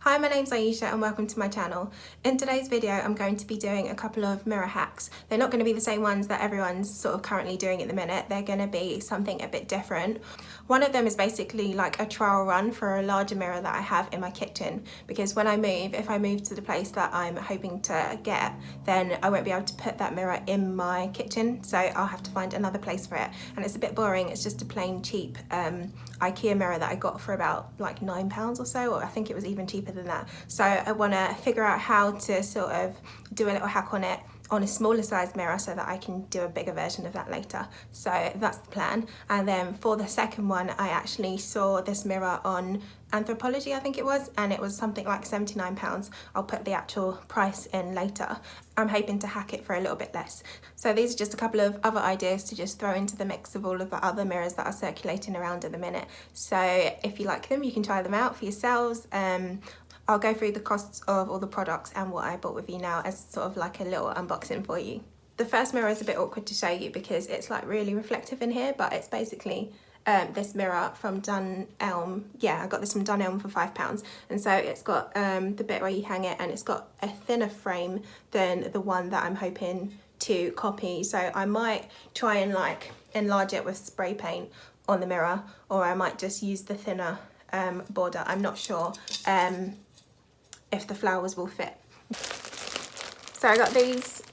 Hi, my name's Aisha and welcome to my channel. In today's video, I'm going to be doing a couple of mirror hacks. They're not going to be the same ones that everyone's sort of currently doing at the minute. They're going to be something a bit different. One of them is basically like a trial run for a larger mirror that I have in my kitchen, because when I move, if I move to the place that I'm hoping to get, then I won't be able to put that mirror in my kitchen, so I'll have to find another place for it. And it's a bit boring. It's just a plain cheap IKEA mirror that I got for about like £9 or so, or I think it was even cheaper than that. So I want to figure out how to sort of do a little hack on it on a smaller size mirror so that I can do a bigger version of that later. So that's the plan. And then for the second one, I actually saw this mirror on Anthropologie, I think it was, and it was something like £79. I'll put the actual price in later. I'm hoping to hack it for a little bit less. So these are just a couple of other ideas to just throw into the mix of all of the other mirrors that are circulating around at the minute. So if you like them, you can try them out for yourselves. I'll go through the costs of all the products and what I bought with you now as sort of like a little unboxing for you. The first mirror is a bit awkward to show you because it's like really reflective in here, but it's basically this mirror from Dunelm. Yeah, I got this from Dunelm for £5, and so it's got the bit where you hang it, and it's got a thinner frame than the one that I'm hoping to copy. So I might try and like enlarge it with spray paint on the mirror, or I might just use the thinner border. I'm not sure if the flowers will fit. So I got these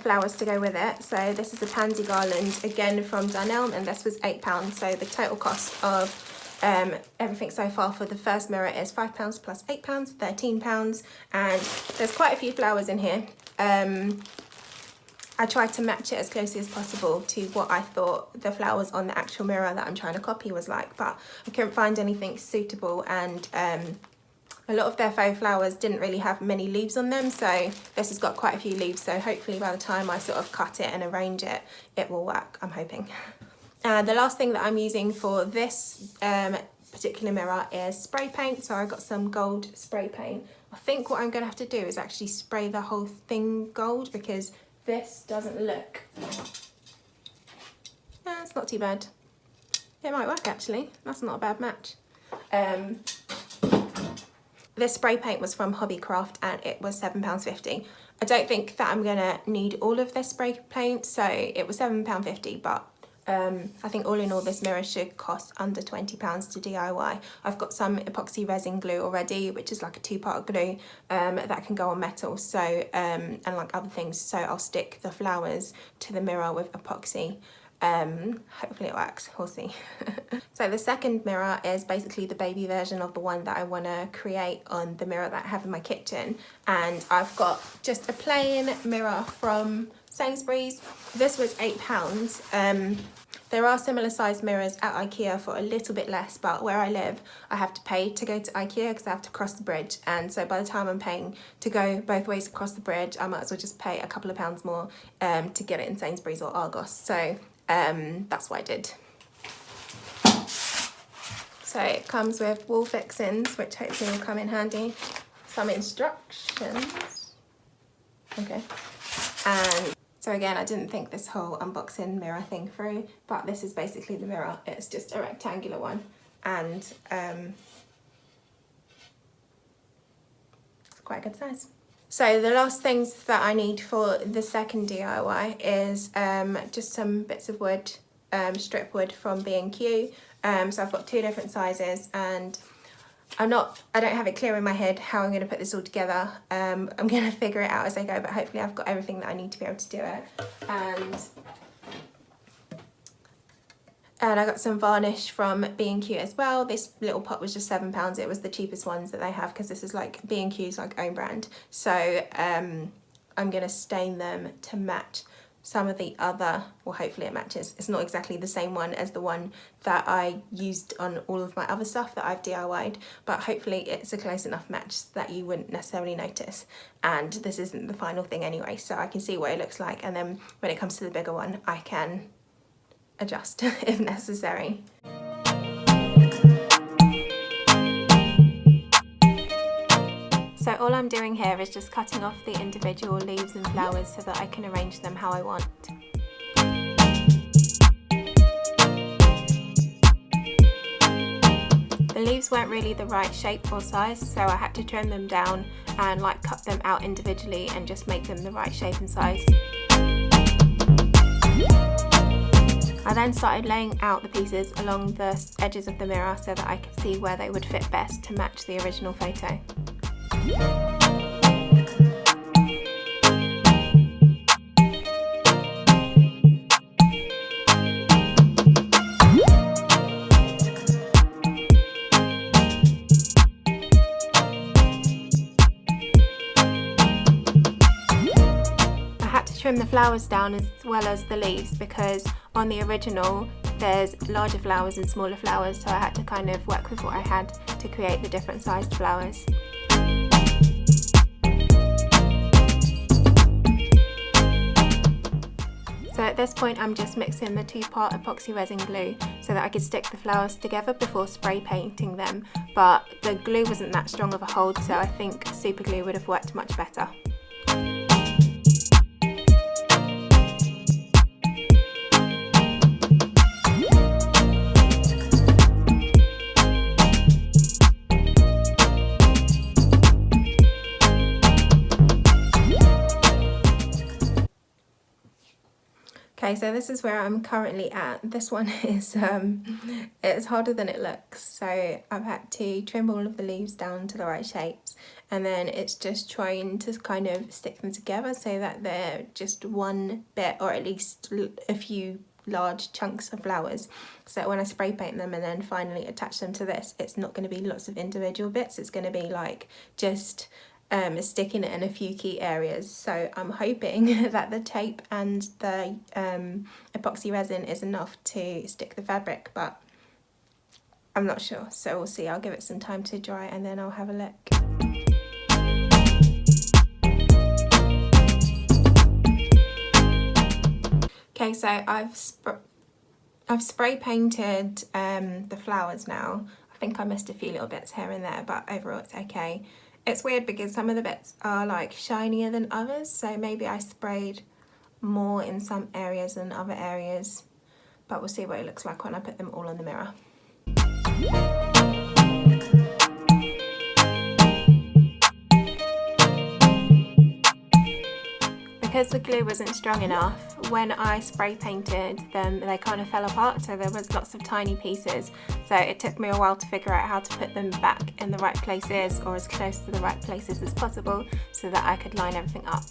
flowers to go with it. So this is a pansy garland, again from Dunelm, and this was £8. So the total cost of everything so far for the first mirror is £5 plus £8, £13, and there's quite a few flowers in here. I tried to match it as closely as possible to what I thought the flowers on the actual mirror that I'm trying to copy was like, but I couldn't find anything suitable, and a lot of their faux flowers didn't really have many leaves on them, so this has got quite a few leaves, so hopefully by the time I sort of cut it and arrange it, it will work, I'm hoping. The last thing that I'm using for this particular mirror is spray paint, so I got some gold spray paint. I think what I'm going to have to do is actually spray the whole thing gold, because this doesn't look... it's not too bad. It might work actually, that's not a bad match. This spray paint was from Hobbycraft and it was £7.50. I don't think that I'm gonna need all of this spray paint, so it was £7.50, but I think all in all this mirror should cost under £20 to DIY. I've got some epoxy resin glue already, which is like a 2-part glue that can go on metal, so and like other things, so I'll stick the flowers to the mirror with epoxy. Hopefully it works, we'll see. So the second mirror is basically the baby version of the one that I want to create on the mirror that I have in my kitchen, and I've got just a plain mirror from Sainsbury's. This was £8. There are similar sized mirrors at IKEA for a little bit less, but where I live I have to pay to go to IKEA because I have to cross the bridge, and so by the time I'm paying to go both ways across the bridge, I might as well just pay a couple of pounds more to get it in Sainsbury's or Argos, so that's what I did. So it comes with wall fixings, which hopefully will come in handy. Some instructions. Okay. And so again, I didn't think this whole unboxing mirror thing through, but this is basically the mirror. It's just a rectangular one, and it's quite a good size. So the last things that I need for the second DIY is just some bits of wood, strip wood from B&Q. So I've got 2 different sizes, and I don't have it clear in my head how I'm going to put this all together. I'm going to figure it out as I go, but hopefully I've got everything that I need to be able to do it. And I got some varnish from B&Q as well. This little pot was just £7. It was the cheapest ones that they have, because this is like B&Q's like own brand. So I'm going to stain them to match some of the other, well, hopefully it matches. It's not exactly the same one as the one that I used on all of my other stuff that I've DIY'd, but hopefully it's a close enough match that you wouldn't necessarily notice. And this isn't the final thing anyway, so I can see what it looks like, and then when it comes to the bigger one, I can adjust if necessary. So all I'm doing here is just cutting off the individual leaves and flowers so that I can arrange them how I want. The leaves weren't really the right shape or size, so I had to trim them down and like cut them out individually and just make them the right shape and size. I then started laying out the pieces along the edges of the mirror so that I could see where they would fit best to match the original photo. Trim the flowers down as well as the leaves, because on the original there's larger flowers and smaller flowers, so I had to kind of work with what I had to create the different sized flowers. So at this point I'm just mixing the 2-part epoxy resin glue so that I could stick the flowers together before spray painting them, but the glue wasn't that strong of a hold, so I think super glue would have worked much better. Okay, so this is where I'm currently at. This one is it's harder than it looks. So I've had to trim all of the leaves down to the right shapes, and then it's just trying to kind of stick them together so that they're just one bit, or at least a few large chunks of flowers, so that when I spray paint them and then finally attach them to this, it's not going to be lots of individual bits. It's going to be like just sticking it in a few key areas. So I'm hoping that the tape and the epoxy resin is enough to stick the fabric, but I'm not sure, so we'll see. I'll give it some time to dry and then I'll have a look. Okay, so I've spray painted the flowers now. I think I missed a few little bits here and there, but overall it's okay. It's weird because some of the bits are like shinier than others, so maybe I sprayed more in some areas than other areas, but we'll see what it looks like when I put them all in the mirror. Because the glue wasn't strong enough, when I spray painted them, they kind of fell apart, so there was lots of tiny pieces. So it took me a while to figure out how to put them back in the right places, or as close to the right places as possible, so that I could line everything up.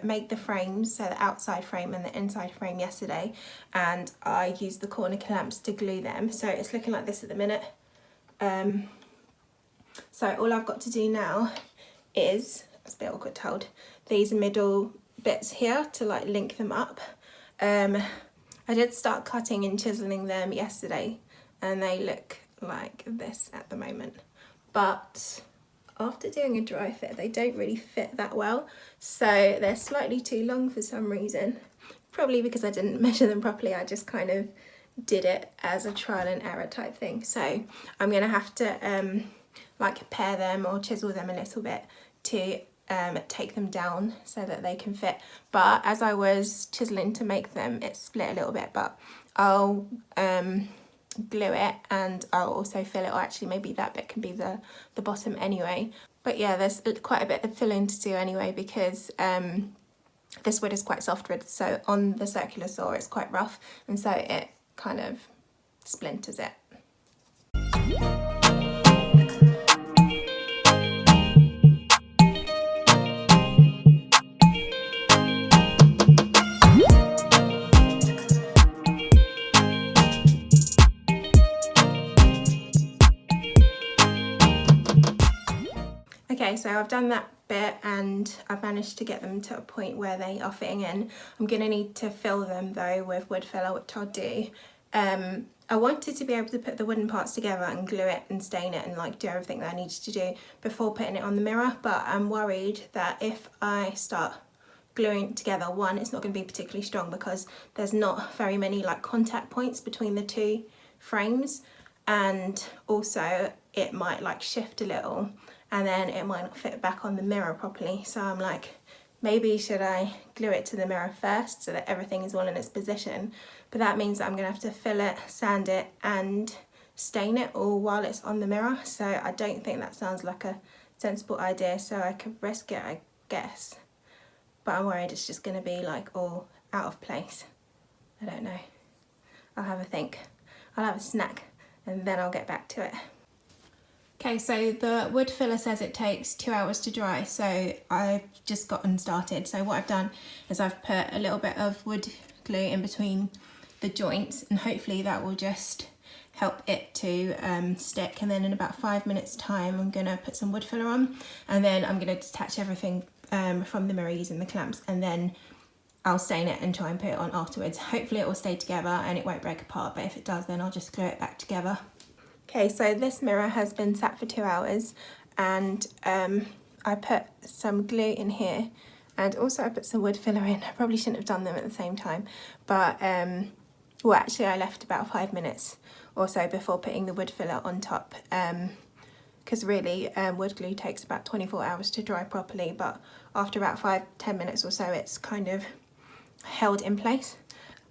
make the frames, so the outside frame and the inside frame yesterday, and I used the corner clamps to glue them. So it's looking like this at the minute. So all I've got to do now is, it's a bit awkward to hold, these middle bits here to like link them up. I did start cutting and chiseling them yesterday and they look like this at the moment, but after doing a dry fit they don't really fit that well, so they're slightly too long for some reason, probably because I didn't measure them properly. I just kind of did it as a trial and error type thing, so I'm gonna have to like pare them or chisel them a little bit to take them down so that they can fit. But as I was chiseling to make them, it split a little bit, but I'll glue it and I'll also fill it, or actually maybe that bit can be the bottom anyway. But yeah, there's quite a bit of filling to do anyway, because this wood is quite soft wood, so on the circular saw it's quite rough, and so it kind of splinters it. Okay, so I've done that bit and I've managed to get them to a point where they are fitting in. I'm going to need to fill them though with wood filler, which I'll do. I wanted to be able to put the wooden parts together and glue it and stain it and like do everything that I needed to do before putting it on the mirror, but I'm worried that if I start gluing it together, one, it's not going to be particularly strong because there's not very many like contact points between the two frames, and also it might like shift a little and then it might not fit back on the mirror properly. So I'm like, maybe should I glue it to the mirror first so that everything is all in its position? But that means that I'm gonna have to fill it, sand it and stain it all while it's on the mirror. So I don't think that sounds like a sensible idea, so I could risk it, I guess. But I'm worried it's just gonna be like all out of place. I don't know. I'll have a think. I'll have a snack and then I'll get back to it. Okay, so the wood filler says it takes 2 hours to dry, so I've just gotten started. So what I've done is I've put a little bit of wood glue in between the joints, and hopefully that will just help it to stick. And then in about 5 minutes time I'm going to put some wood filler on, and then I'm going to detach everything from the mirror using the clamps, and then I'll stain it and try and put it on afterwards. Hopefully it will stay together and it won't break apart, but if it does then I'll just glue it back together. Okay, so this mirror has been sat for 2 hours, and I put some glue in here, and also I put some wood filler in. I probably shouldn't have done them at the same time, but well, actually I left about 5 minutes or so before putting the wood filler on top, because really wood glue takes about 24 hours to dry properly, but after about 5-10 minutes or so it's kind of held in place.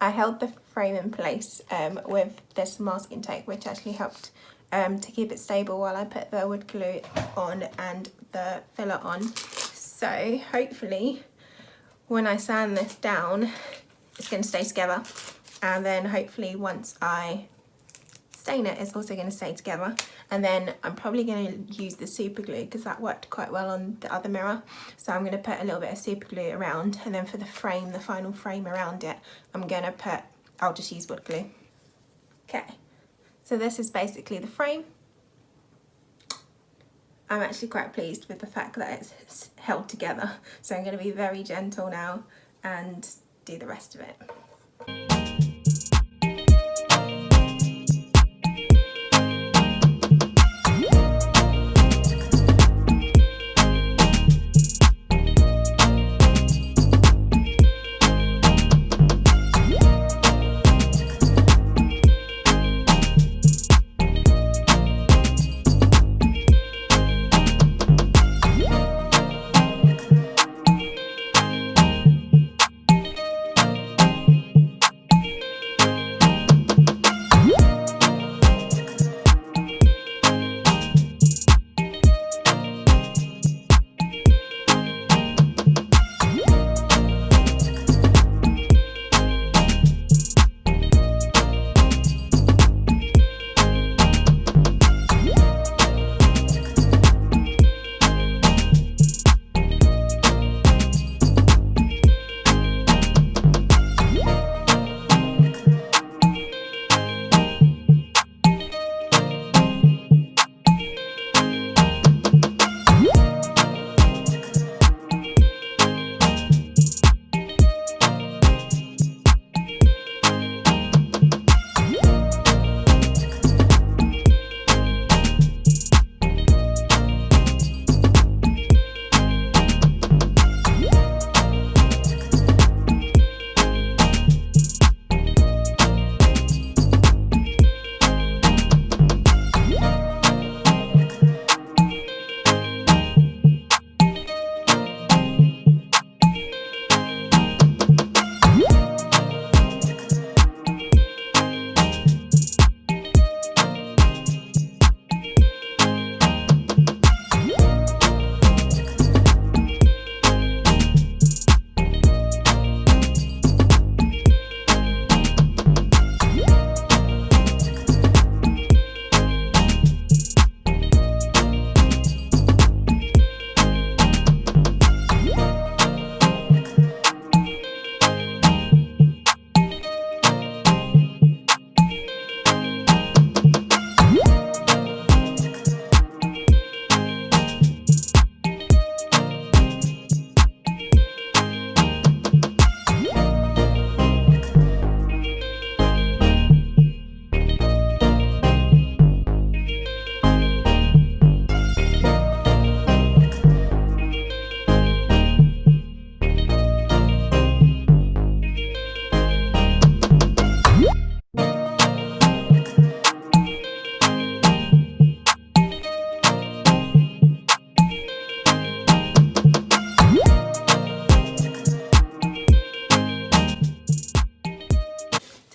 I held the frame in place with this masking tape, which actually helped to keep it stable while I put the wood glue on and the filler on. So hopefully when I sand this down it's going to stay together, and then hopefully once I stain it it's also going to stay together. And then I'm probably going to use the super glue because that worked quite well on the other mirror, so I'm going to put a little bit of super glue around, and then for the frame, the final frame around it, I'll just use wood glue. Okay, so this is basically the frame. I'm actually quite pleased with the fact that it's held together, so I'm going to be very gentle now and do the rest of it.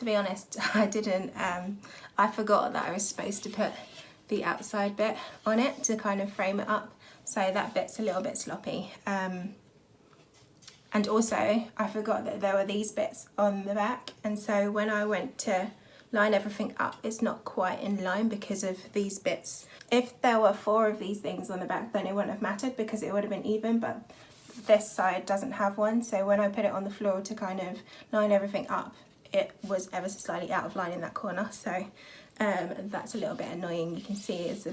be honest, I didn't, I forgot that I was supposed to put the outside bit on it to kind of frame it up, so that bit's a little bit sloppy. And also I forgot that there were these bits on the back, and so when I went to line everything up, it's not quite in line because of these bits. If there were 4 of these things on the back, then it wouldn't have mattered because it would have been even, but this side doesn't have one, so when I put it on the floor to kind of line everything up, it was ever so slightly out of line in that corner, so that's a little bit annoying. You can see it's a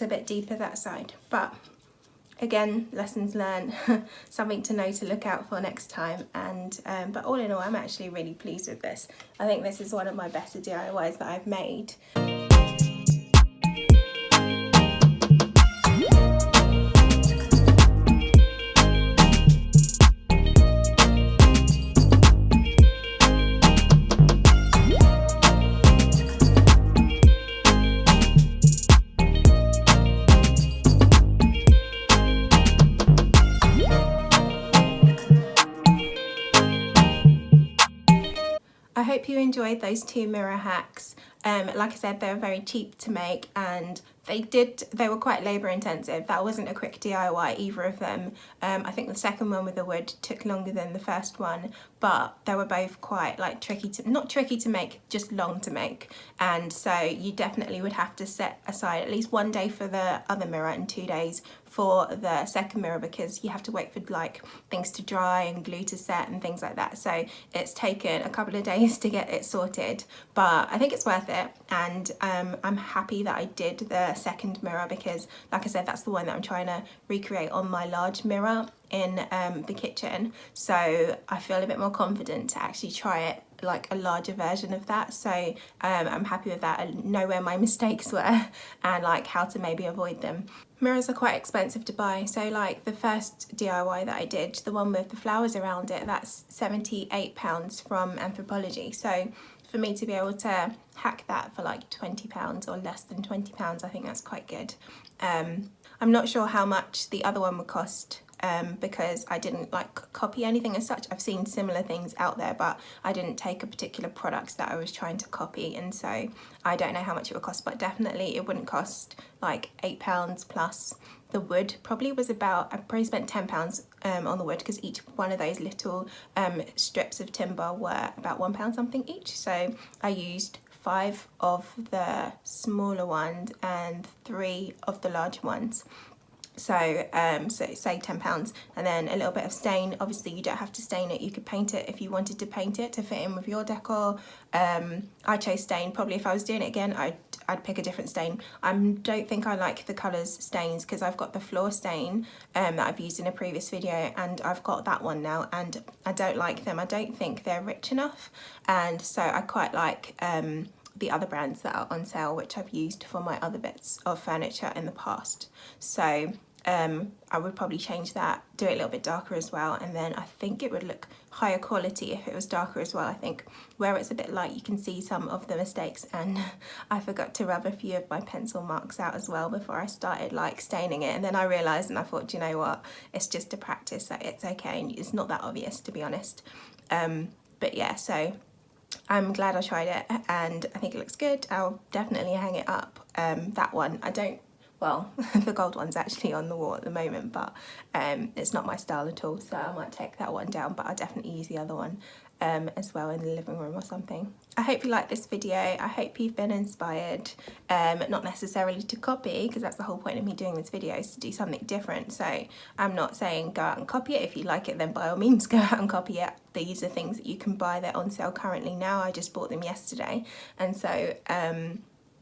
bit deeper that side, but again, lessons learned, something to know to look out for next time. And but all in all, I'm actually really pleased with this. I think this is one of my better DIYs that I've made. I hope you enjoyed those 2 mirror hacks. Like I said, they were very cheap to make, and they were quite labour intensive. That wasn't a quick DIY, either of them. I think the second one with the wood took longer than the first one, but they were both quite like not tricky to make, just long to make. And so you definitely would have to set aside at least 1 day for the other mirror and 2 days for the second mirror, because you have to wait for like things to dry and glue to set and things like that. So it's taken a couple of days to get it sorted, but I think it's worth it. And I'm happy that I did the second mirror, because like I said, that's the one that I'm trying to recreate on my large mirror in the kitchen, so I feel a bit more confident to actually try it like a larger version of that. So I'm happy with that. I know where my mistakes were and like how to maybe avoid them. Mirrors are quite expensive to buy, so like the first DIY that I did, the one with the flowers around it, that's £78 from Anthropologie. So for me to be able to hack that for like £20 or less than £20, I think that's quite good. I'm not sure how much the other one would cost, because I didn't like copy anything as such. I've seen similar things out there, but I didn't take a particular product that I was trying to copy, and so I don't know how much it would cost, but definitely it wouldn't cost like £8 plus. The wood probably was about, I probably spent £10 on the wood, because each one of those little strips of timber were about £1 something each. So I used 5 of the smaller ones and 3 of the larger ones. So say £10, and then a little bit of stain. Obviously you don't have to stain it, you could paint it if you wanted to paint it to fit in with your decor. I chose stain. Probably if I was doing it again, I'd pick a different stain. I don't think I like the colours stains, because I've got the floor stain that I've used in a previous video, and I've got that one now, and I don't like them. I don't think they're rich enough, and so I quite like the other brands that are on sale, which I've used for my other bits of furniture in the past. So I would probably change that, do it a little bit darker as well, and then I think it would look higher quality if it was darker as well. I think where it's a bit light, you can see some of the mistakes, and I forgot to rub a few of my pencil marks out as well before I started like staining it, and then I realised, and I thought, you know what, it's just a practice, so it's okay, and it's not that obvious, to be honest. But yeah, so I'm glad I tried it, and I think it looks good. I'll definitely hang it up. That one, I don't, well, the gold one's actually on the wall at the moment, but it's not my style at all, so I might take that one down, but I'll definitely use the other one as well in the living room or something. I hope you liked this video. I hope you've been inspired, not necessarily to copy, because that's the whole point of me doing this video, is to do something different. So I'm not saying go out and copy it. If you like it, then by all means go out and copy it. These are things that you can buy. They're on sale currently now. I just bought them yesterday, and so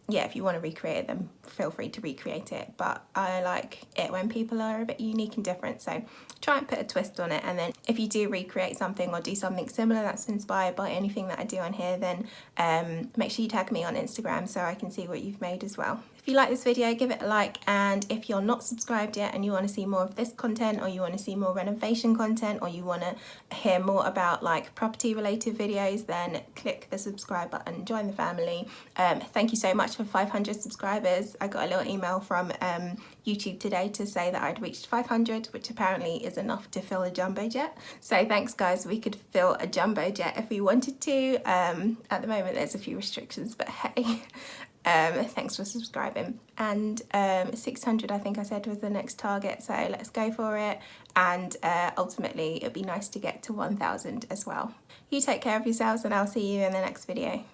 yeah, if you want to recreate them, feel free to recreate it, but I like it when people are a bit unique and different, so try and put a twist on it. And then if you do recreate something or do something similar that's inspired by anything that I do on here, then make sure you tag me on Instagram so I can see what you've made as well. If you like this video, give it a like, and if you're not subscribed yet and you want to see more of this content, or you want to see more renovation content, or you want to hear more about like property related videos, then click the subscribe button, join the family. Thank you so much for 500 subscribers. I got a little email from YouTube today to say that I'd reached 500, which apparently is enough to fill a jumbo jet. So thanks guys, we could fill a jumbo jet if we wanted to. At the moment there's a few restrictions, but hey. Thanks for subscribing. And 600 I think I said was the next target, so let's go for it. And ultimately it'd be nice to get to 1,000 as well. You take care of yourselves, and I'll see you in the next video.